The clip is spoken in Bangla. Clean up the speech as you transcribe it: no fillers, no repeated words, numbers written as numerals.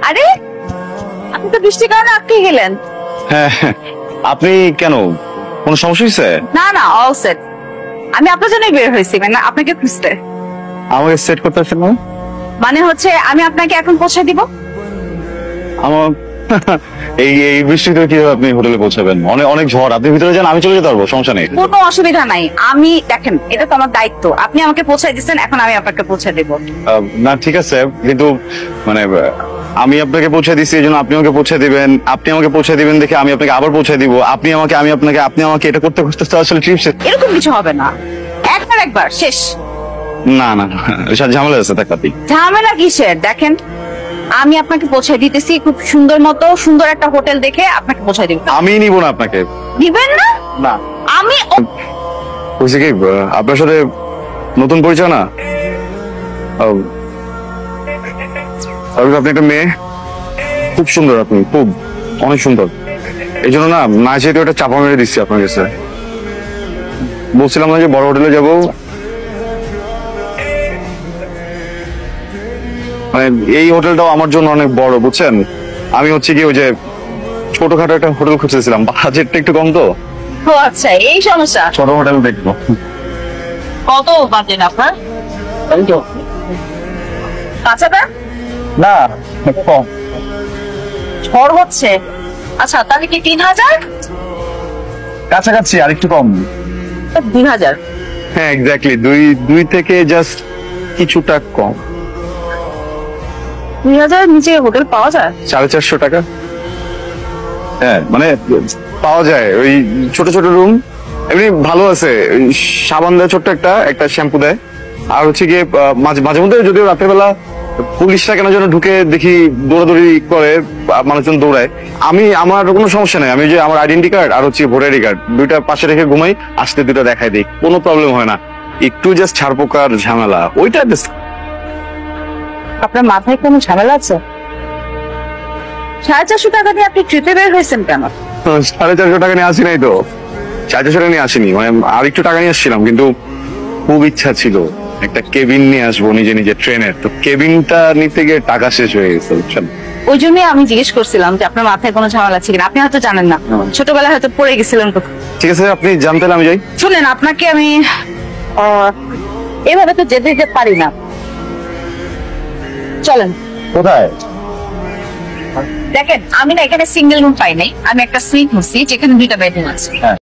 আরে আপনি তো বৃষ্টির কারণে আটকে গেলেন। হ্যাঁ, আপনি কেন, কোনো সমস্যা হয়েছে? না না, অল সেট। আমি আপনার জন্যই বের হয়েছি, মানে আপনাকে খুঁজতে। আমাকে সেট করতে আসছেন না? মানে হচ্ছে আমি আপনাকে এখন পৌঁছে দিব। আমার এই এই বৃষ্টিতে কিভাবে আপনি হোটেলে পৌঁছাবেন? অনেক অনেক ঝড়, আপনি ভিতরে যান, আমি চলে যেতে পারবো, সমস্যা নেই। কোনো অসুবিধা নাই, আমি দেখেন এটা তো আমার দায়িত্ব। আপনি আমাকে পৌঁছে দিচ্ছেন, এখন আমি আপনাকে পৌঁছে দেব। না ঠিক আছে, কিন্তু মানে আমি আপনাকে পৌঁছে দিচ্ছি এই জন্য আপনি আমাকে পৌঁছে দিবেন, আপনি আমাকে পৌঁছে দিবেন দেখে আমি আপনাকে আবার পৌঁছে দিব, আপনি আমাকে, আমি আপনাকে, আপনি আমাকে, এটা করতে করতে তো আসলে ট্রিপ শেষ। এরকম কিছু হবে না, একবার শেষ। না না না, এসব ঝামেলা আছে টাকাতেই। ঝামেলা কিসের? দেখেন আমি আপনাকে পৌঁছে দিতেছি, খুব সুন্দর মতো সুন্দর একটা হোটেল দেখে আপনাকে পৌঁছে দিব। আমি নিব না আপনাকে। দিবেন না? না। আমি বুঝছি কি, আপনার সাথে নতুন পরিচয় না? আপনি একটা মেয়ে, খুব সুন্দর, আপনি খুব অনেক সুন্দর, এই জন্য না না যেহেতু একটা চাপা মেরে দিচ্ছি আপনার কাছে। বলছিলাম না যে বড় হোটেলে যাবো, মানে এই হোটেলটাও আমার জন্য অনেক বড়, বুঝছেন? আমি হচ্ছে কি ওই যে ছোটখাটো একটা হোটেল খুঁজতেছিলাম, বাজেটটা একটু কম তো। ও আচ্ছা, এই সমস্যা। ছোট হোটেল দেখবো। কত বাজেট আপনার? কাঁচাটা না কম। ঝড় হচ্ছে। আচ্ছা তাহলে কি 3000? কাছাকাছি আর একটু কম। 2000? হ্যাঁ এক্স্যাক্টলি, দুই থেকে জাস্ট কিছুটা কম। 2000 নিচে হোটেল পাওয়া যায়? 450 টাকা। হ্যাঁ মানে পাওয়া যায়, ওই ছোট ছোট রুম, এমনি ভালো আছে। ওই সাবান দেয় ছোট্ট একটা, একটা শ্যাম্পু দেয়, আর হচ্ছে গিয়ে মাঝে মাঝে মধ্যে যদিও রাতের বেলা পুলিশরা কেন যেন ঢুকে দেখি দৌড়াদৌড়ি করে, মানুষজন দৌড়ায়। আমার কোনো সমস্যা নেই, আমি যে আমার আইডেন্টি কার্ড আর হচ্ছে ভোটার আইডি কার্ড দুইটা পাশে রেখে ঘুমাই, আসতে দুটো দেখাই দিই, কোনো প্রবলেম হয় না। একটু জাস্ট ছাড়পোকার ঝামেলা ওইটা। আপনার মাথায় কোনো ঝামেলা আছে? 450 টাকা দিয়ে আপনি ট্রিপে বের হয়েছেন কেন? 450 টাকা নিয়ে আসি নাই তো, 450 টাকা নিয়ে আসিনি, মানে আর একটু টাকা নিয়ে আসছিলাম, কিন্তু খুব ইচ্ছা ছিল একটা কেবিন নিয়ে আসবো নিজে নিজে ট্রেনের, তো কেবিনটা নিতে গিয়ে টাকা শেষ হয়ে গেছে, বুঝছেন? ওই জন্যই আমি জিজ্ঞেস করছিলাম যে আপনার মাথায় কোনো ঝামেলা আছে কিনা। আপনি হয়তো জানেন না, ছোটবেলায় হয়তো পড়ে গেছিলেন কোথাও। ঠিক আছে, আপনি জানতে আমি যাই। শুনেন, আপনাকে আমি এভাবে তো যেতে যেতে পারি না, চলেন। কোথায়? দেখেন আমি না এখানে সিঙ্গেল রুম পাই নাই, আমি একটা সুইট নিচ্ছি যেখানে 2টা বেডরুম আছে।